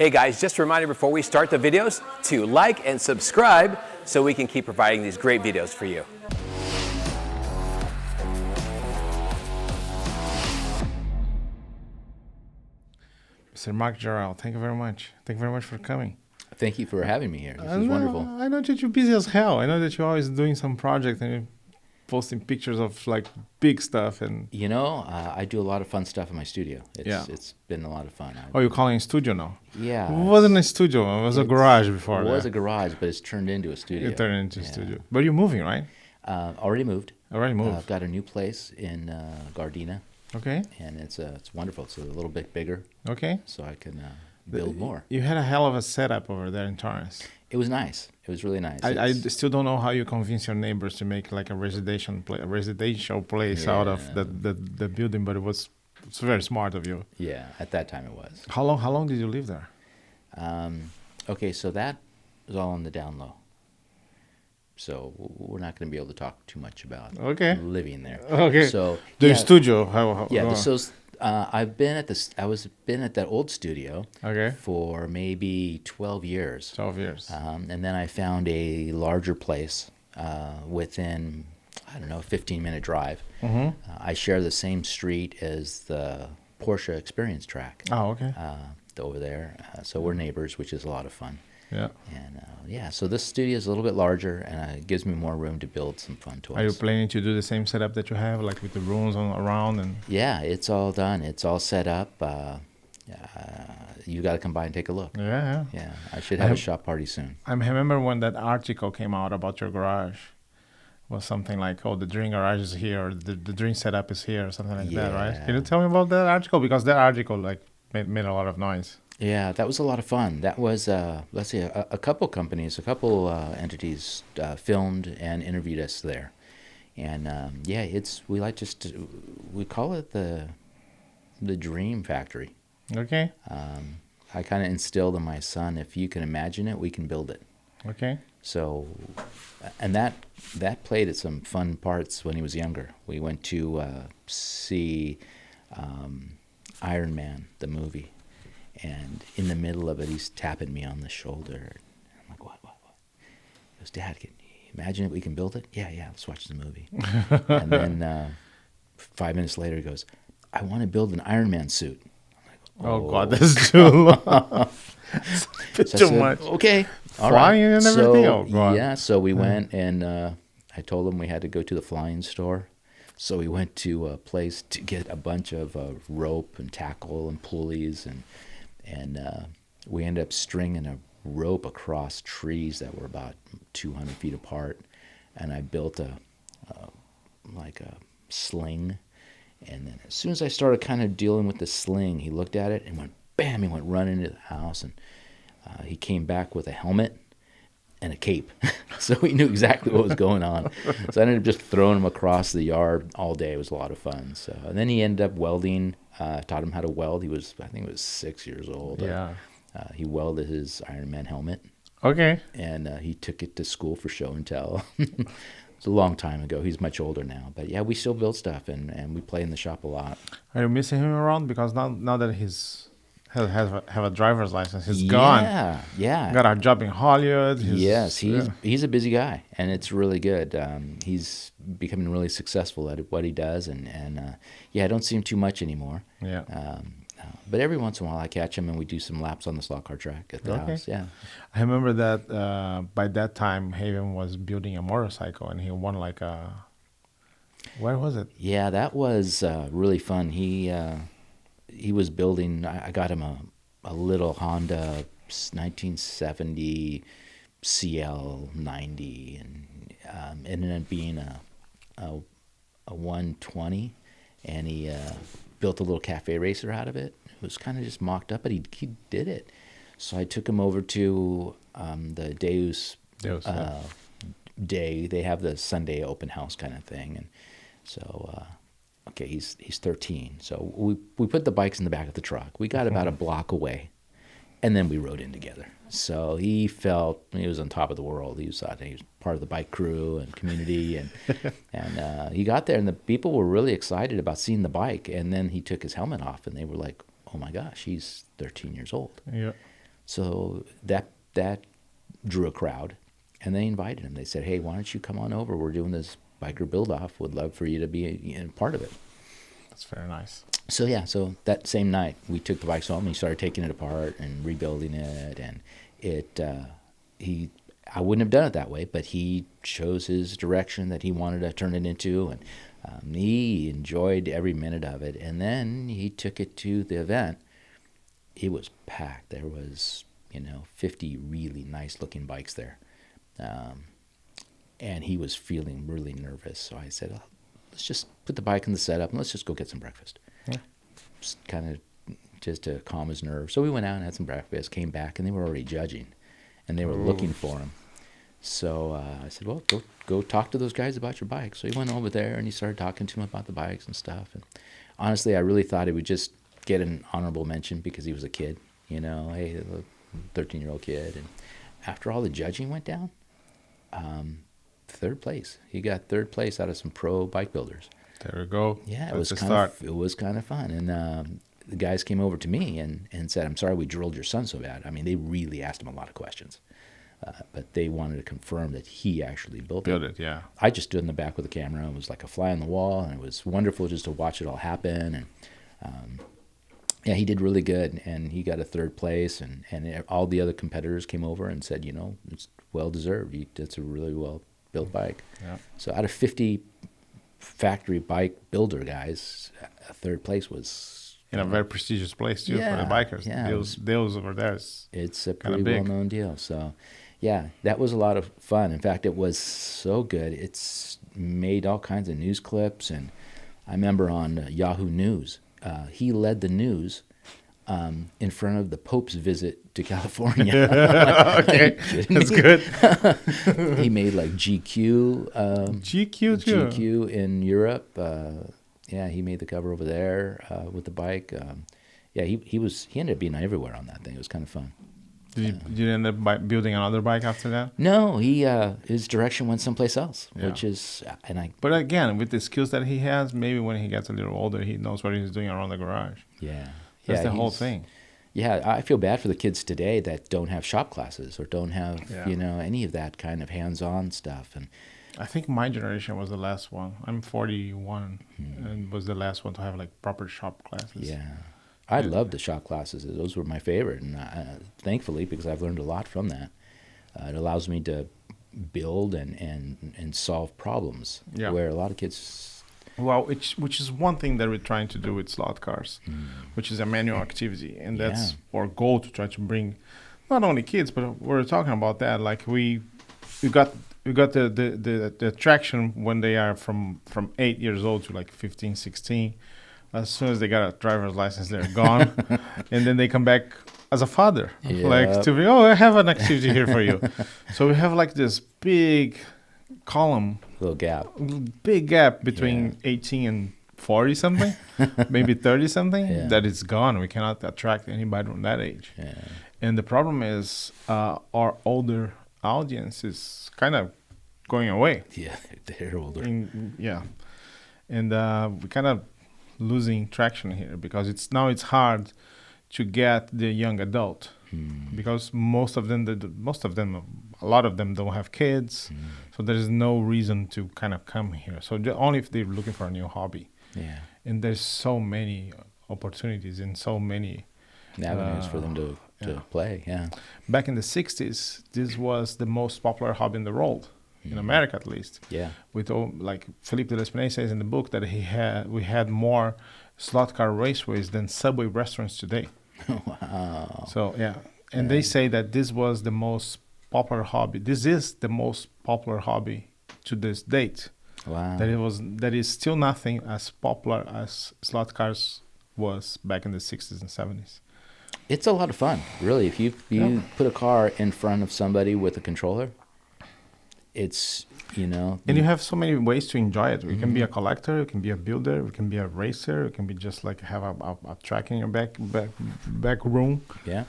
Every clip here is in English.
Hey guys, just a reminder before we start the videos to like and subscribe so we can keep providing these great videos for you. Mr. Mark Jarel, thank you very much. Thank you very much for coming. Thank you for having me here. This is wonderful. I know that you're busy as hell. I know that you're always doing some project and you're posting pictures of like big stuff. And You know, I do a lot of fun stuff in my studio. It's been a lot of fun. Oh, you're calling it studio now? Yeah. It wasn't a studio. It was a garage before. It was a garage, but it's turned into a studio. It turned into a studio. But you're moving, right? Already moved. Already moved. I've got a new place in Gardena. Okay. And it's wonderful. It's a little bit bigger. Okay. So I can build more. You had a hell of a setup over there in Torrance. It was nice. It was really nice. I still don't know how you convince your neighbors to make like a residential place out of the building, but it's very smart of you. Yeah, at that time it was. How long did you live there? Okay, so that was all on the down low. So we're not going to be able to talk too much about living there. Okay. So the studio. So I've been at that old studio. Okay. For maybe 12 years. 12 years. And then I found a larger place within, I don't know, a 15-minute drive. Mm-hmm. I share the same street as the Porsche Experience track. Oh, okay. Over there. So we're neighbors, which is a lot of fun. Yeah. And so this studio is a little bit larger, and it gives me more room to build some fun toys. Are you planning to do the same setup that you have, like with the rooms around? And Yeah, it's all done. It's all set up. You got to come by and take a look. Yeah. Yeah, I should have a shop party soon. I remember when that article came out about your garage. Was something like, oh, the dream garage is here, or the dream setup is here, or something like that, right? Can you tell me about that article? Because that article made a lot of noise. Yeah, that was a lot of fun. That was, let's see, a couple companies, a couple entities filmed and interviewed us there. And we call it the Dream Factory. Okay. I kind of instilled in my son, if you can imagine it, we can build it. Okay. So, and that played at some fun parts when he was younger. We went to see Iron Man, the movie. And in the middle of it, he's tapping me on the shoulder. I'm like, what? He goes, Dad, can you imagine it? We can build it? Yeah, let's watch the movie. And then 5 minutes later, he goes, I want to build an Iron Man suit. I'm like, oh God, that's too long. It's too much. Okay. Flying and everything? Yeah, so we went, and I told him we had to go to the flying store. So we went to a place to get a bunch of rope and tackle and pulleys, and we ended up stringing a rope across trees that were about 200 feet apart, and I built a sling. And then as soon as I started kind of dealing with the sling, he looked at it and went bam. He went running into the house, and he came back with a helmet and a cape. So we knew exactly what was going on. So I ended up just throwing him across the yard all day. It was a lot of fun. So, and then he ended up welding. Taught him how to weld. I think he was 6 years old. Yeah. He welded his Iron Man helmet. Okay. And he took it to school for show and tell. It's a long time ago. He's much older now. But yeah, we still build stuff, and we play in the shop a lot. Are you missing him around? Because now that he's have a driver's license, he's gone. Yeah. Got a job in Hollywood. He's a busy guy, and it's really good. He's becoming really successful at what he does, and I don't see him too much anymore. Yeah. But every once in a while I catch him, and we do some laps on the slot car track at the house. Yeah. I remember that by that time Haven was building a motorcycle, and he won like a. Where was it? Yeah, that was really fun. He was building. I got him a little Honda 1970 CL90, and it ended up being a 120, and he built a little cafe racer out of it. It was kind of just mocked up, but he did it. So I took him over to the Deus Day. They have the Sunday open house kind of thing, and so. Okay, he's 13. So we put the bikes in the back of the truck. We got about a block away, and then we rode in together. So he felt he was on top of the world. He thought he was part of the bike crew and community, and he got there, and the people were really excited about seeing the bike. And then he took his helmet off, and they were like, "Oh my gosh, he's 13 years old." Yeah. So that drew a crowd, and they invited him. They said, "Hey, why don't you come on over? We're doing this biker build-off. Would love for you to be part of it." That's very nice. So yeah, so that same night we took the bikes home and he started taking it apart and rebuilding it, and I wouldn't have done it that way, but he chose his direction that he wanted to turn it into, and he enjoyed every minute of it. And then he took it to the event. It was packed. There was 50 really nice looking bikes there, and he was feeling really nervous. So I said, "Oh, let's just put the bike in the setup and let's just go get some breakfast." Yeah. Just to calm his nerves. So we went out and had some breakfast, came back, and they were already judging, and they were looking for him. So I said, "Well, go talk to those guys about your bike." So he went over there and he started talking to them about the bikes and stuff. And honestly, I really thought he would just get an honorable mention because he was a kid, hey, the 13-year-old kid. And after all the judging went down, third place. He got third place out of some pro bike builders. There we go. Yeah, it was kind of fun. And the guys came over to me and said, "I'm sorry we drilled your son so bad." I mean, they really asked him a lot of questions, but they wanted to confirm that he actually built it. Yeah. I just stood in the back with the camera. It was like a fly on the wall, and it was wonderful just to watch it all happen. And yeah, he did really good, and he got a third place. And all the other competitors came over and said, it's well deserved. It's a really well built bike. Yeah. So out of 50 factory bike builder guys, a third place was in a very prestigious place too for the bikers. Yeah, deals over there. It's a pretty well-known deal. So, yeah, that was a lot of fun. In fact, it was so good. It's made all kinds of news clips, and I remember on Yahoo News, he led the news in front of the Pope's visit to California. Okay, that's good. He made like GQ. GQ too. GQ in Europe. Yeah, he made the cover over there with the bike. Yeah, he ended up being everywhere on that thing. It was kind of fun. Did you end up building another bike after that? No, his direction went someplace else, which is But again, with the skills that he has, maybe when he gets a little older, he knows what he's doing around the garage. Yeah, that's the whole thing. Yeah, I feel bad for the kids today that don't have shop classes or don't have any of that kind of hands-on stuff. And I think my generation was the last one. I'm 41 and was the last one to have like proper shop classes. Yeah. I loved the shop classes. Those were my favorite. And thankfully, because I've learned a lot from that, it allows me to build and solve problems where a lot of kids... Well, which is one thing that we're trying to do with slot cars, which is a manual activity. And that's our goal, to try to bring not only kids, but we're talking about that. Like we got the traction when they are from 8 years old to like 15, 16. As soon as they got a driver's license, they're gone. And then they come back as a father. Like I have an activity here for you. So we have like this big column. Big gap between 18 and 40 something, maybe 30 something, that is gone. We cannot attract anybody from that age. Yeah. And the problem is our older audience is kind of going away. Yeah, they're older. And we kind of losing traction here because it's hard to get the young adult because a lot of them don't have kids, so there is no reason to kind of come here. So only if they're looking for a new hobby. Yeah. And there's so many opportunities and so many avenues for them to play. Yeah. Back in the 60s, this was the most popular hobby in the world. In America, at least. Yeah. With like Felipe de L'Espinay says in the book that we had more slot car raceways than Subway restaurants today. Wow. So and they say that this was the most popular hobby. This is the most popular hobby to this date. Wow. That is still nothing as popular as slot cars was back in the 60s and 70s. It's a lot of fun, really. If you put a car in front of somebody with a controller, it's, and you have so many ways to enjoy it. You can be a collector, you can be a builder, you can be a racer, you can be just like have a track in your back room. Yeah.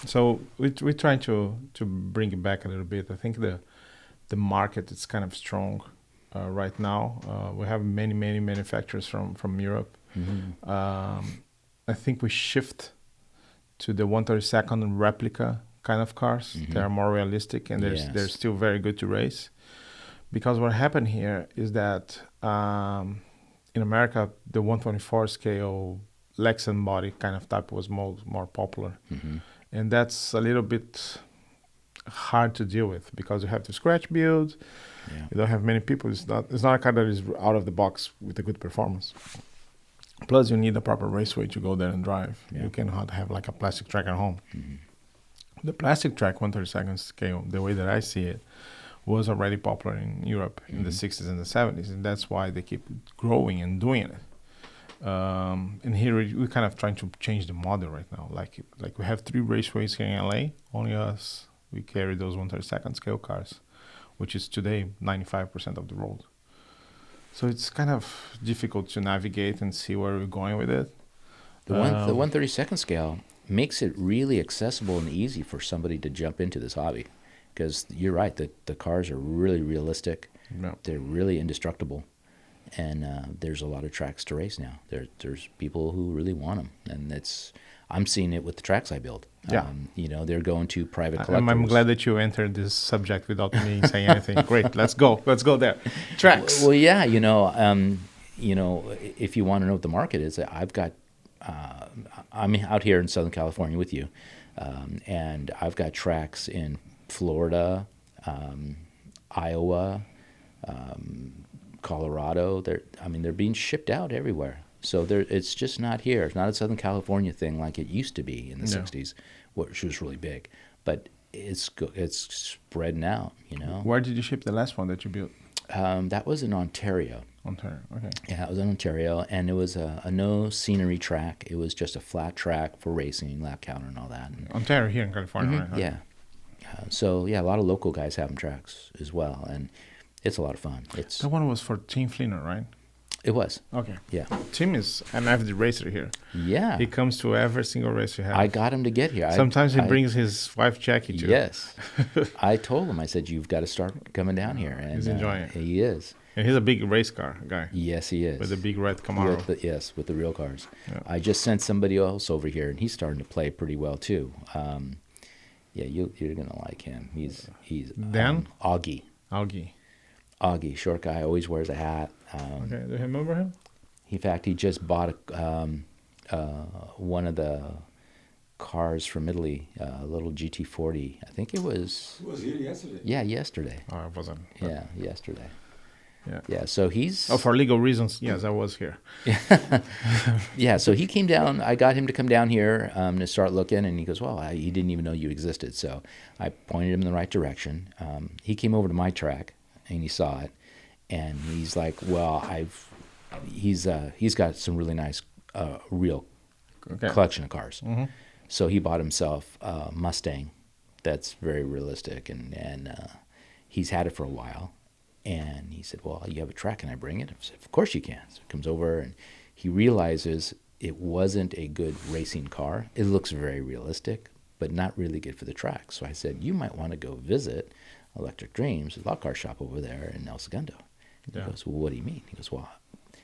So we're trying to bring it back a little bit. I think the market is kind of strong right now. We have many manufacturers from Europe. I think we shift to the 132nd replica kind of cars. They are more realistic, and they're still very good to race. Because what happened here is that in America, the 124 scale Lexan body kind of type was more popular. And that's a little bit hard to deal with because you have to scratch build. You don't have many people. It's not a car that is out of the box with a good performance. Plus, you need a proper raceway to go there and drive. You cannot have like a plastic track at home. The plastic track 132nd scale, the way that I see it, was already popular in Europe in the 60s and the 70s, and that's why they keep growing and doing it. And here we're kind of trying to change the model right now. Like we have 3 raceways here in LA. Only us, we carry those 132nd scale cars, which is today 95% of the road. So it's kind of difficult to navigate and see where we're going with it. The 132nd scale makes it really accessible and easy for somebody to jump into this hobby. Because you're right, the cars are really realistic. They're really indestructible. And there's a lot of tracks to race now. There's people who really want them. And I'm seeing it with the tracks I build. They're going to private collectors. I'm glad that you entered this subject without me saying anything. Great, let's go there. Tracks. Well, yeah, if you want to know what the market is, I'm out here in Southern California with you, and I've got tracks in Florida, Iowa, Colorado. They're being shipped out everywhere. So it's just not here. It's not a Southern California thing like it used to be in the 60s, which was really big. But it's spreading out, Where did you ship the last one that you built? That was in Ontario. Ontario, okay. Yeah, it was in Ontario, and it was a no scenery track. It was just a flat track for racing, lap counter, and all that. And Ontario here in California, right? Yeah. A lot of local guys have them tracks as well, and it's a lot of fun. That one was for Tim Fleener, right? It was. Okay. Yeah. Tim is an avid racer here. Yeah. He comes to every single race you have. I got him to get here. Sometimes he brings his wife Jackie too. Yes. I told him, I said, you've got to start coming down here. And he's enjoying it. He is. And he's a big race car guy. Yes, he is. With a big red Camaro. With the real cars. Yeah. I just sent somebody else over here, and he's starting to play pretty well too. You're gonna like him. He's Dan? Augie, short guy, always wears a hat. Okay, do you remember him? In fact, he just bought one of the cars from Italy, a little GT40. I think it was. He was here yesterday. Yeah, yesterday. Oh, I wasn't. Yeah, yesterday. Yeah. Yeah, so he's... Oh, for legal reasons, yes, I was here. Yeah, so he came down. I got him to come down here to start looking, and he goes, well, he didn't even know you existed. So I pointed him in the right direction. He came over to my track, and he saw it, and he's like, well, he's got some really nice real collection of cars. Mm-hmm. So he bought himself a Mustang that's very realistic, and he's had it for a while. And he said, well, you have a track, can I bring it? I said, of course you can. So he comes over, and he realizes it wasn't a good racing car. It looks very realistic, but not really good for the track. So I said, you might want to go visit Electric Dreams, a lot car shop over there in El Segundo. Yeah. He goes, well, what do you mean?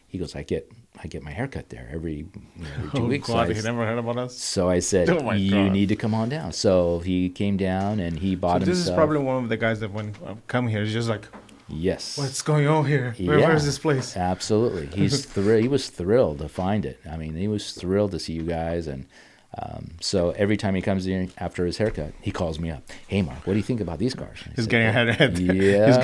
He goes, I get my haircut there every 2 weeks. God, he never heard about us. So I said, you need to come on down. So he came down, and he bought himself. This is probably one of the guys that when come here, he's just like, yes. what's going on here? Where is this place? Absolutely. He was thrilled to find it. I mean, he was thrilled to see you guys. And so every time he comes in after his haircut, he calls me up. Hey, Mark, what do you think about these cars? He's getting a haircut. Yeah. He's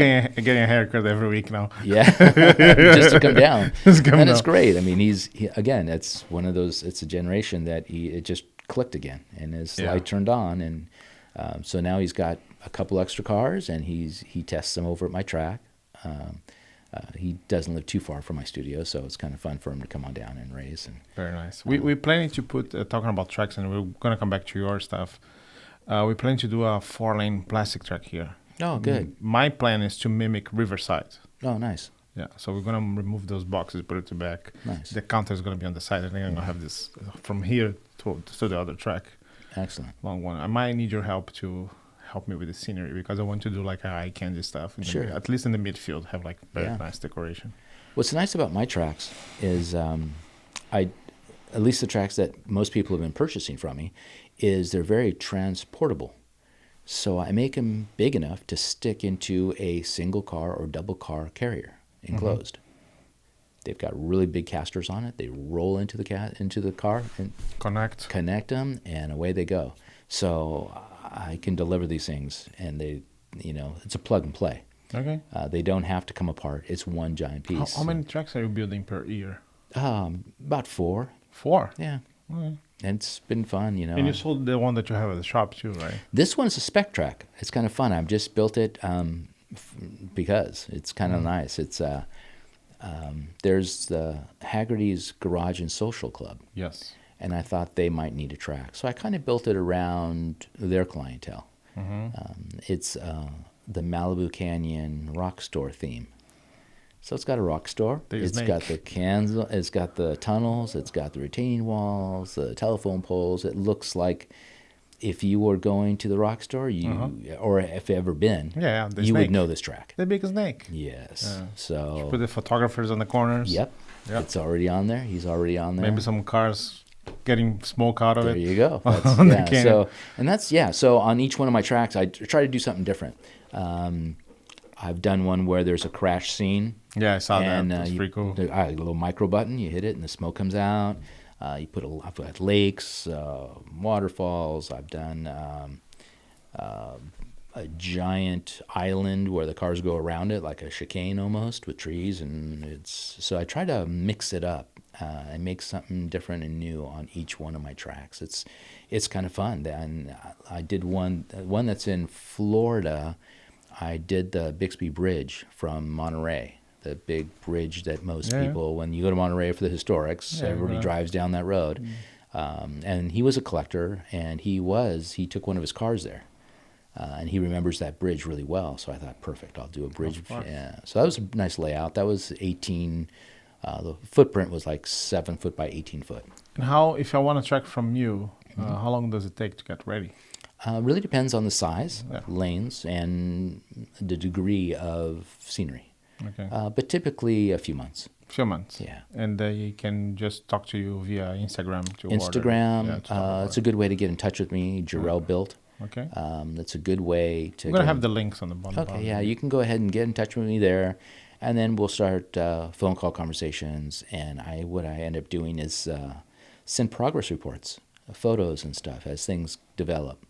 getting a haircut every week now. Yeah. Just to come down. And it's great. I mean, again, it's one of those, it's a generation that it just clicked again. And his light turned on. And so now he's got a couple extra cars, and he tests them over at my track. He doesn't live too far from my studio, so it's kind of fun for him to come on down and race. And very nice. We're planning to put talking about tracks, and we're gonna come back to your stuff. We're planning to do a 4-lane plastic track here. Oh, good. My plan is to mimic Riverside. Oh, nice. Yeah, so we're gonna remove those boxes, put it to back. Nice. The counter is gonna be on the side, and then I'm gonna have this from here to the other track. Excellent. Long one. I might need your help to help me with the scenery, because I want to do like eye candy stuff. Sure. At least in the midfield, have like very nice decoration. What's nice about my tracks is at least the tracks that most people have been purchasing from me, is they're very transportable. So I make them big enough to stick into a single car or double car carrier enclosed. They've got really big casters on it. They roll into the car and connect them, and away they go. So I can deliver these things, and it's a plug and play. Okay. They don't have to come apart. It's one giant piece. How many tracks are you building per year? About 4. 4? Yeah. Okay. And it's been fun, And you sold the one that you have at the shop too, right? This one's a spec track. It's kind of fun. I've just built it because it's kind of nice. It's there's the Haggerty's Garage and Social Club. Yes. And I thought they might need a track. So I kind of built it around their clientele. It's the Malibu Canyon rock store theme. So it's got a rock store. It's got the cans. It's got the tunnels. It's got the retaining walls, the telephone poles. It looks like if you were going to the rock store, or if you've ever been, you would know this track. The big snake. Yes. So you put the photographers on the corners. Yep. It's already on there. He's already on there. Maybe some cars getting smoke out of it. There you go. So on each one of my tracks, I try to do something different. I've done one where there's a crash scene. Yeah, I saw that. That's pretty cool. A little micro button, you hit it, and the smoke comes out. I've got lakes, waterfalls. I've done a giant island where the cars go around it, like a chicane almost, with trees. So I try to mix it up and make something different and new on each one of my tracks. It's kind of fun. And I did one that's in Florida. I did the Bixby Bridge from Monterey, the big bridge that most people, when you go to Monterey for the historics, everybody drives down that road. And he was a collector, and he took one of his cars there. And he remembers that bridge really well. So I thought, perfect, I'll do a bridge. Yeah. So that was a nice layout. That was 18, the footprint was like 7 foot by 18 foot. And if I want a track from you, how long does it take to get ready? Really depends on the size, lanes, and the degree of scenery. Okay. But typically a few months. Few months. Yeah. And they can just talk to you via Instagram to Instagram. order. It's a good way to get in touch with me. Jarel Built. Okay. That's a good way to. I'm gonna have the links on the bottom. Okay. Yeah, you can go ahead and get in touch with me there, and then we'll start phone call conversations. And what I end up doing is send progress reports, photos and stuff as things develop.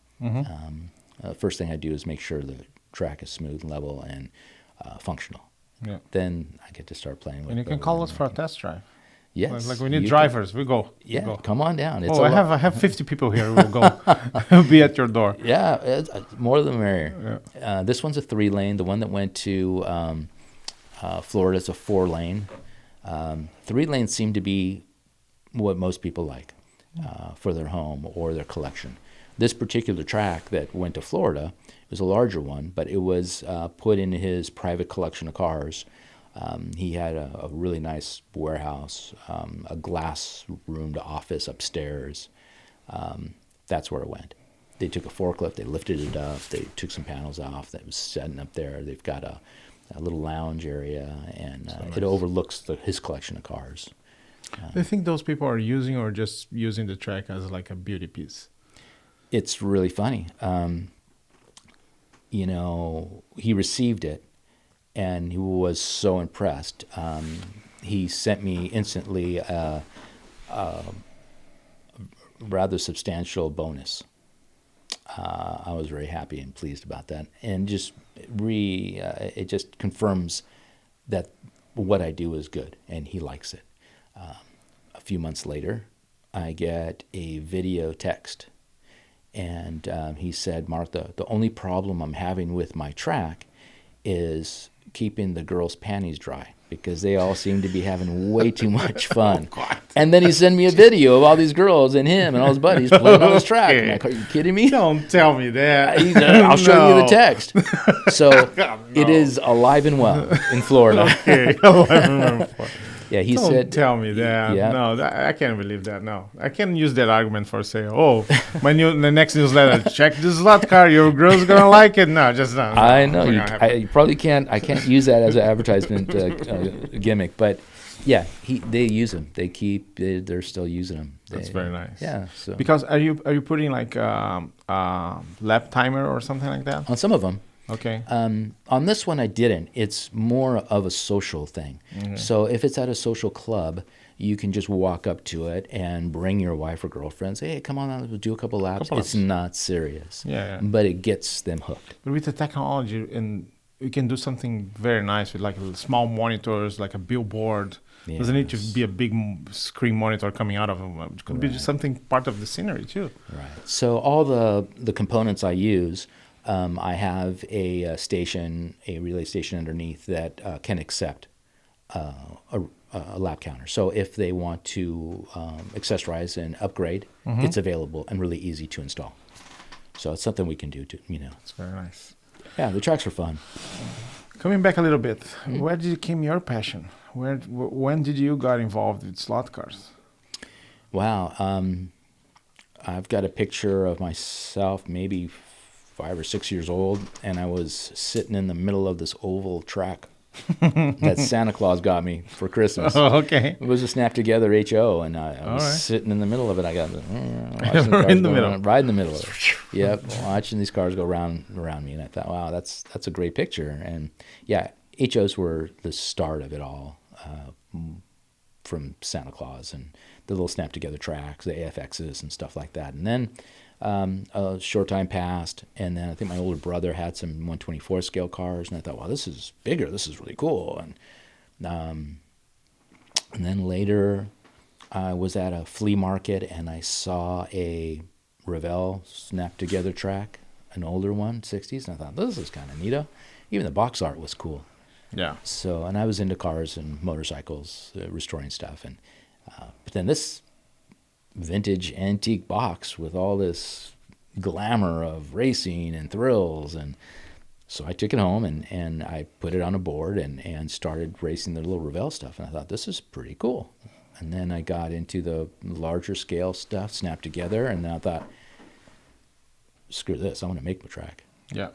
First thing I do is make sure the track is smooth, level, and functional. Yeah. Then I get to start playing with it. And you can call us for a test drive. Yes. Like we need drivers. We go. Yeah. We go. Come on down. I have 50 people here who will go. We'll be at your door. Yeah. It's more the merrier. Yeah. This one's a 3-lane. The one that went to Florida is a 4-lane. 3 lanes seem to be what most people like for their home or their collection. This particular track that went to Florida was a larger one, but it was put in his private collection of cars. He had a really nice warehouse, a glass-roomed office upstairs. That's where it went. They took a forklift, they lifted it up, they took some panels off that was setting up there. They've got a little lounge area, and it overlooks his collection of cars. Do you think those people are using or just using the track as like a beauty piece? It's really funny. He received it, and he was so impressed. He sent me instantly a rather substantial bonus. I was very happy and pleased about that, and it just confirms that what I do is good, and he likes it. A few months later, I get a video text. And he said, Mark, the only problem I'm having with my track is keeping the girls' panties dry because they all seem to be having way too much fun. And then he sent me a video of all these girls and him and all his buddies playing on his track. I'm like, are you kidding me? Don't tell me that. He said, I'll show you the text. So it is alive and well in Florida. Okay, alive and well. Yeah, he Don't said. Tell me that. Yeah. No, I can't believe that. No, I can't use that argument for say, the next newsletter. Check this lot car. Your girl's gonna like it. No, just not. I know you probably can't. I can't use that as an advertisement gimmick, but Yeah, they use them. They're still using them. That's very nice. Yeah. So Because are you putting like lap timer or something like that? on some of them. Okay. On this one, I didn't. It's more of a social thing. Mm-hmm. So if it's at a social club, you can just walk up to it and bring your wife or girlfriend. Say, hey, come on, we'll do a couple laps. It's not serious. Yeah. But it gets them hooked. But with the technology, and you can do something very nice with like small monitors, like a billboard. Yes. Doesn't need to be a big screen monitor coming out of them. It could be just something part of the scenery too. Right. So all the components I use, I have a relay station underneath that can accept a lap counter. So if they want to accessorize and upgrade, it's available and really easy to install. So it's something we can do too. It's very nice. Yeah, the tracks are fun. Coming back a little bit, where did you came your passion? When did you got involved with slot cars? Wow. I've got a picture of myself, maybe 5 or 6 years old, and I was sitting in the middle of this oval track that Santa Claus got me for Christmas. Oh, okay. It was a snap together HO, and I was sitting in the middle of it. I got Right in the middle. Right in the middle of it. Yep, watching these cars go around me, and I thought, wow, that's a great picture. And yeah, HOs were the start of it all, from Santa Claus and the little snap together tracks, the AFXs and stuff like that. And then a short time passed, and then I think my older brother had some 124 scale cars, and I thought, wow, this is bigger. This is really cool. And then later, I was at a flea market, and I saw a Revell snap together track, an older one, 60s, and I thought, this is kind of neato. Even the box art was cool. Yeah. So, and I was into cars and motorcycles, restoring stuff, and but then this vintage antique box with all this glamour of racing and thrills, and so I took it home and I put it on a board and started racing the little Revell stuff, and I thought, this is pretty cool. And then I got into the larger scale stuff, snapped together, and then I thought, screw this, I want to make my track. Yeah.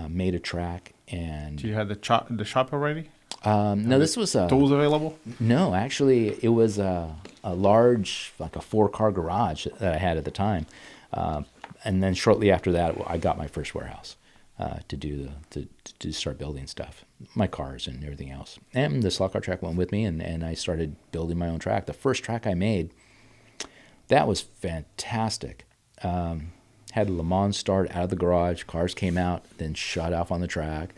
Made a track, and Do you had the shop already? no, this was a Tools available? No, actually, it was a large, like a 4-car garage that I had at the time, and then shortly after that, I got my first warehouse to start building stuff, my cars and everything else. And the slot car track went with me, and I started building my own track. The first track I made, that was fantastic. Had a Le Mans start out of the garage, cars came out, then shut off on the track.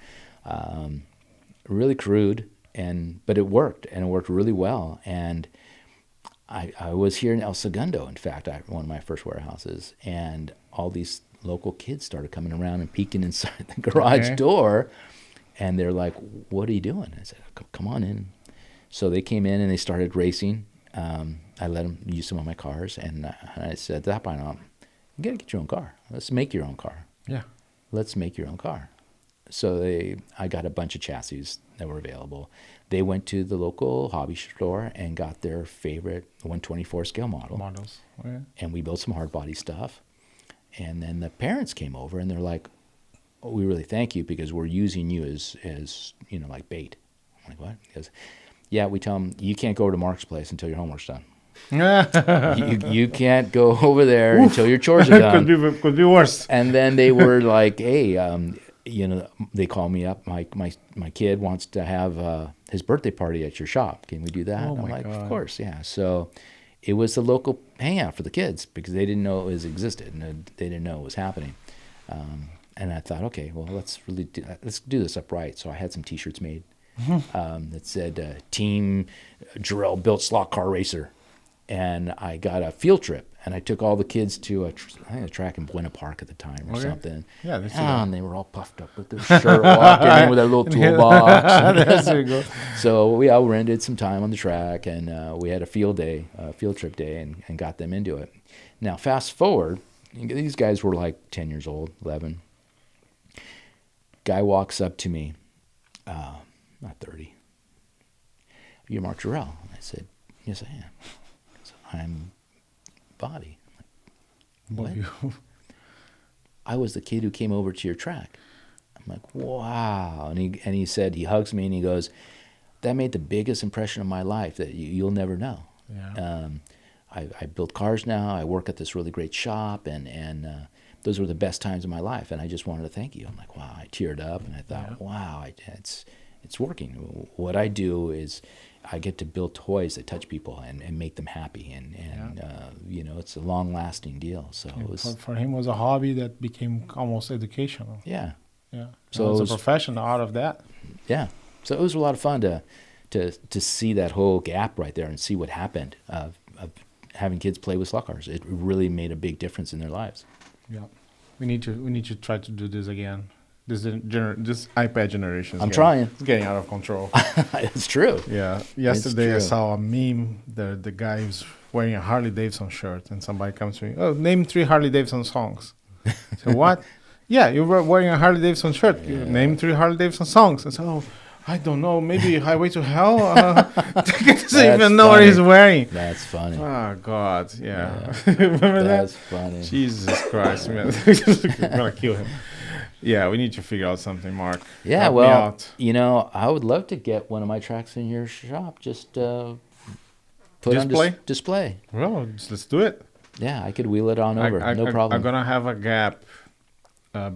Really crude, but it worked, and it worked really well. And I was here in El Segundo, in fact, one of my first warehouses, and all these local kids started coming around and peeking inside the garage door, and they're like, what are you doing? I said, come on in. So they came in and they started racing. I let them use some of my cars, and I said, at that point, you got to get your own car. Let's make your own car. Yeah. Let's make your own car. So I got a bunch of chassis that were available. They went to the local hobby store and got their favorite 124 scale Models. Oh, yeah. and we built some hard body stuff. And then the parents came over and they're like, oh, we really thank you because we're using you as like bait. I'm like, what? He goes, yeah, we tell them, you can't go over to Mark's place until your homework's done. you can't go over there until your chores are done. could be worse. And then they were like, hey, they call me up. My kid wants to have his birthday party at your shop. Can we do that? Oh, I'm my like, God. of course, yeah. So it was a local hangout for the kids because they didn't know it existed and they didn't know it was happening. And I thought, okay, well, let's do this upright. So I had some T-shirts made that said Team Jarel Built Slot Car Racer. And I got a field trip, and I took all the kids to a track in Buena Park at the time or something. Yeah, and they were all puffed up with their shirt, walking in with their little toolbox. There you go. So we rented some time on the track, and we had a field trip day, and got them into it. Now, fast forward, these guys were like 10 years old, 11. Guy walks up to me, not 30. You're Mark Jarel. I said, yes, I am. I'm Bobby. What? I was the kid who came over to your track. I'm like, wow. And he said, he hugs me and he goes, that made the biggest impression of my life that you'll never know. Yeah. I build cars now. I work at this really great shop, and those were the best times of my life. And I just wanted to thank you. I'm like, wow, I teared up, and I thought, wow, it's working. What I do is I get to build toys that touch people and make them happy, and you know, it's a long-lasting deal. So it was, for him, it was a hobby that became almost educational. yeah. Yeah. So it's it was a profession out of that. Yeah. So it was a lot of fun to see that whole gap right there and see what happened of having kids play with slot cars. It really made a big difference in their lives. Yeah. We need to try to do this again. This iPad generation. I'm trying. It's getting out of control. It's true. Yeah. Yesterday I true. saw a meme. The guy was wearing a Harley Davidson shirt, and somebody comes to me, "Oh, name 3 Harley Davidson songs." So what? Yeah, you were wearing a Harley Davidson shirt. Yeah. You name 3 Harley Davidson songs. And so, oh, I don't know. Maybe Highway to Hell. He doesn't even know what he's wearing. That's funny. Oh God, yeah. Remember That's that? funny. Jesus Christ, man! I'm gonna kill him. Yeah, we need to figure out something, Mark. Yeah, Help me well, out. you know, I would love to get one of my tracks in your shop. Just put Display? on display. Well, let's do it. Yeah, I could wheel it on over. No problem. I'm gonna have a gap, a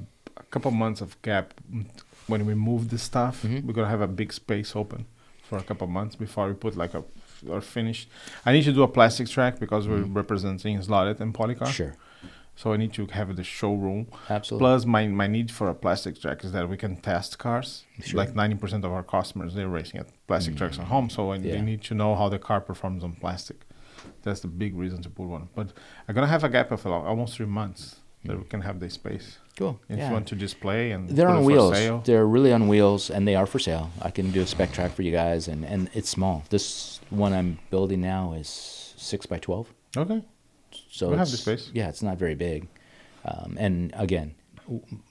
couple months of gap when we move this stuff. Mhm. We're gonna have a big space open for a couple months before we put like or finish. I need to do a plastic track because we're representing slotted and polycar. Sure. So I need to have the showroom. Absolutely. Plus, my need for a plastic track is that we can test cars. Sure. Like 90% of our customers, they're racing at plastic tracks at home. So they need to know how the car performs on plastic. That's the big reason to put one. But I'm going to have a gap of almost 3 months that we can have the space. Cool. If you want to display and they're put on it wheels. for sale. They're really on wheels, and they are for sale. I can do a spec track for you guys, and it's small. This one I'm building now is 6 by 12. Okay. So we have the space. Yeah, it's not very big. And again,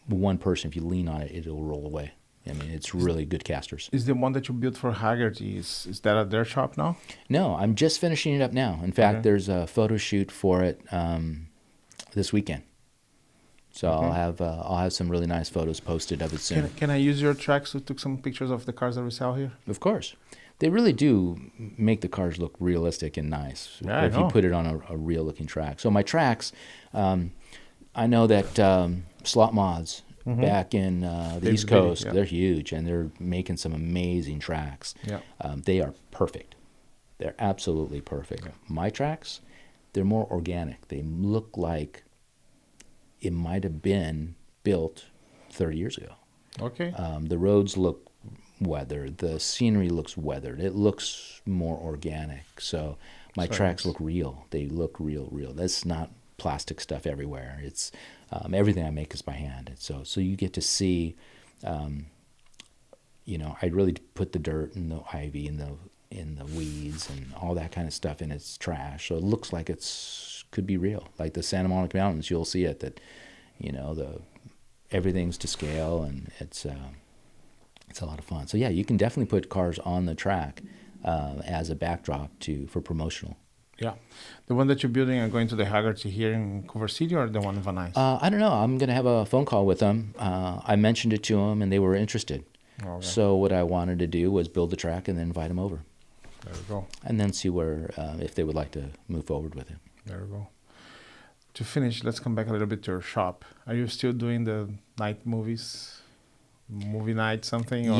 one person, if you lean on it, it'll roll away. I mean, it's really good casters. Is the one that you built for Haggerty, is that at their shop now? No, I'm just finishing it up now. In fact, there's a photo shoot for it this weekend. So I'll have some really nice photos posted of it soon. Can I use your tracks to take some pictures of the cars that we sell here? Of course. They really do make the cars look realistic and nice if you put it on a real-looking track. So my tracks, I know that Slot Mods back in the East Coast, they're huge, and they're making some amazing tracks. Yeah. They are perfect. They're absolutely perfect. Yeah. My tracks, they're more organic. They look like it might have been built 30 years ago. Okay. The roads look weathered. The scenery looks weathered. It looks more organic. So my tracks look real. They look real. That's not plastic stuff everywhere. It's everything I make is by hand. And so you get to see, I really put the dirt and the ivy and the weeds and all that kind of stuff in its trash. So it looks like could be real. Like the Santa Monica Mountains, you'll see it that, everything's to scale, and it's a lot of fun. So yeah, you can definitely put cars on the track as a backdrop for promotional. Yeah. The one that you're building and going to the Haggerty here in Culver City, or the one in Van Nuys? I don't know. I'm going to have a phone call with them. I mentioned it to them, and they were interested. Okay. So what I wanted to do was build the track and then invite them over. There we go. And then see if they would like to move forward with it. There we go. To finish, let's come back a little bit to your shop. Are you still doing the night movies? Movie night something? Or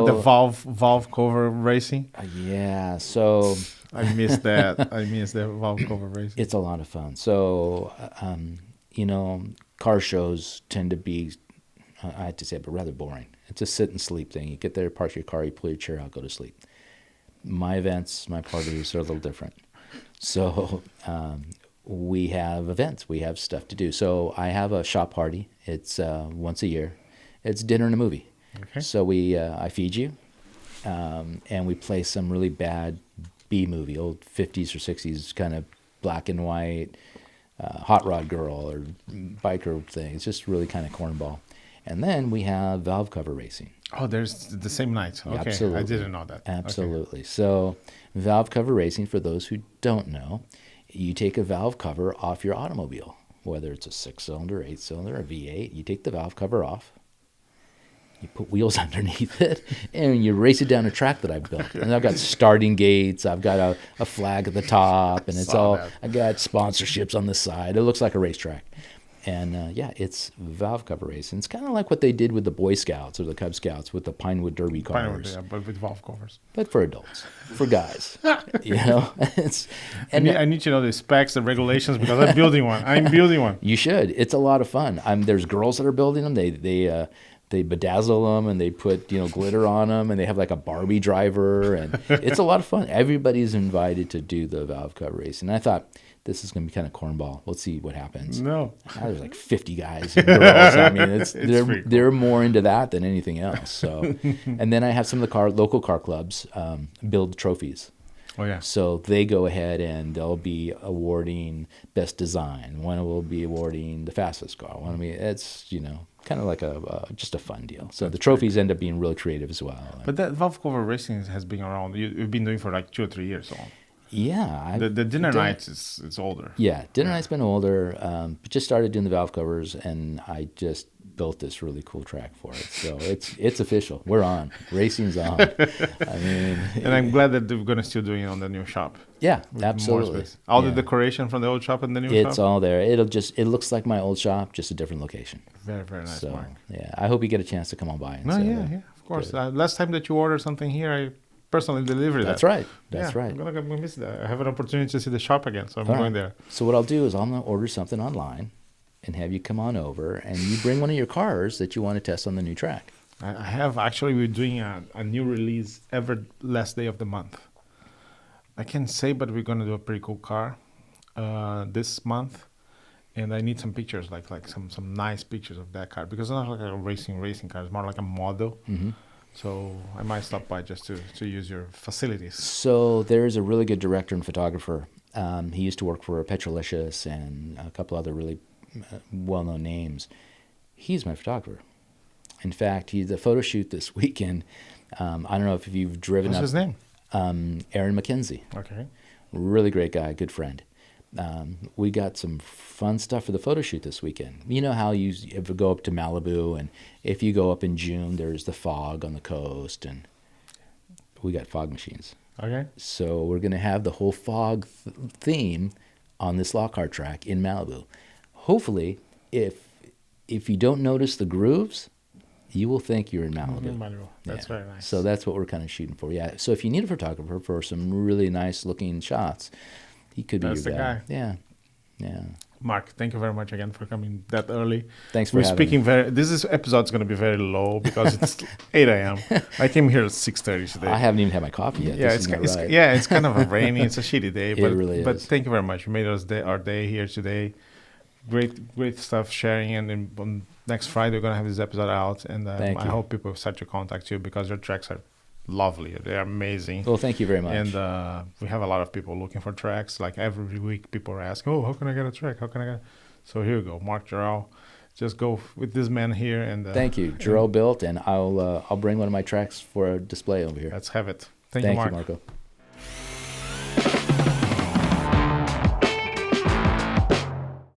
the valve cover racing? Yeah, so... I missed that. I missed the valve cover racing. It's a lot of fun. So, car shows tend to be, I had to say it, but rather boring. It's a sit and sleep thing. You get there, park your car, you pull your chair out, go to sleep. My events, my parties are a little different. So we have events. We have stuff to do. So I have a shop party. It's once a year. It's dinner and a movie. Okay. So I feed you, and we play some really bad B movie, old 50s or 60s kind of black and white, hot rod girl or biker thing. It's just really kind of cornball. And then we have valve cover racing. Oh, there's the same night. Okay, Absolutely. I didn't know that. Absolutely. Okay. So valve cover racing, for those who don't know, you take a valve cover off your automobile, whether it's a 6-cylinder, 8-cylinder, a V8. You take the valve cover off, You put wheels underneath it, and you race it down a track that I've built. And I've got starting gates. I've got a flag at the top, and it's all. I got sponsorships on the side. It looks like a racetrack. And yeah, it's valve cover racing. It's kind of like what they did with the Boy Scouts or the Cub Scouts with the Pinewood Derby cars. Pinewood, yeah, but with valve covers. But for adults, for guys, it's. I need to know the specs, the regulations, because I'm building one. You should. It's a lot of fun. There's girls that are building them. They bedazzle them and they put glitter on them, and they have like a Barbie driver, and it's a lot of fun. Everybody's invited to do the valve cover racing. And I thought, this is going to be kind of cornball. Let's see what happens. No. There's like 50 guys and girls. I mean, they're cool. more into that than anything else. So, and then I have some of the local car clubs build trophies. Oh yeah. So they go ahead and they'll be awarding best design. One will be awarding the fastest car. One will be, it's kind of like just a fun deal. So the trophies end up being really creative as well. But that valve cover racing has been around. You've been doing for like 2 or 3 years. So. Yeah. The dinner nights it's older. Yeah, dinner night's been older. But just started doing the valve covers, and I just built this really cool track for it. So it's official. We're on. Racing's on. I mean, and I'm glad that they're gonna still doing it on the new shop. Yeah, absolutely. All the decoration from the old shop and the new shop. It's all there. It looks like my old shop, just a different location. Very, very nice, so, Mark. Yeah, I hope you get a chance to come on by. And Yeah, of course. Last time that you ordered something here, I personally delivered that. That's right. That's right. I'm gonna miss that. I have an opportunity to see the shop again, so I'm going there. So what I'll do is I'm gonna order something online, and have you come on over, and you bring one of your cars that you want to test on the new track. I have actually. We're doing a new release every last day of the month. I can't say, but we're gonna do a pretty cool car this month, and I need some pictures, like some nice pictures of that car, because it's not like a racing car. It's more like a model. Mm-hmm. So I might stop by just to use your facilities. So there's a really good director and photographer. He used to work for Petrolicious and a couple other really well-known names. He's my photographer. In fact, the photo shoot this weekend. I don't know if you've driven What's up. his name? Aaron McKenzie. Okay. Really great guy, good friend. We got some fun stuff for the photo shoot this weekend. You know how you ever go up to Malibu, and if you go up in June, there's the fog on the coast, and we got fog machines. Okay. So we're going to have the whole fog theme on this Lockhart track in Malibu. Hopefully, if you don't notice the grooves, you will think you're in Malibu. That's very nice. So that's what we're kind of shooting for. Yeah. So if you need a photographer for some really nice looking shots, he could be your guy. Yeah. Yeah. Mark, thank you very much again for coming that early. Thanks for having me. This episode's going to be very low because it's 8 a.m. I came here at 6:30 today. I haven't even had my coffee yet. Yeah, it's kind of a rainy, it's a shitty day. But, it really is. But thank you very much. You made our day here today. Great stuff sharing. And then on next Friday, we're going to have this episode out. And I hope people start to contact you because your tracks are lovely. They're amazing. Well, thank you very much. And we have a lot of people looking for tracks. Like every week, people are asking, "Oh, how can I get a track? How can I get?" So here you go, Mark Jarel. Just go with this man here. And thank you, Jarel Built, and I'll bring one of my tracks for a display over here. Let's have it. Thank you, you, Mark. Marco.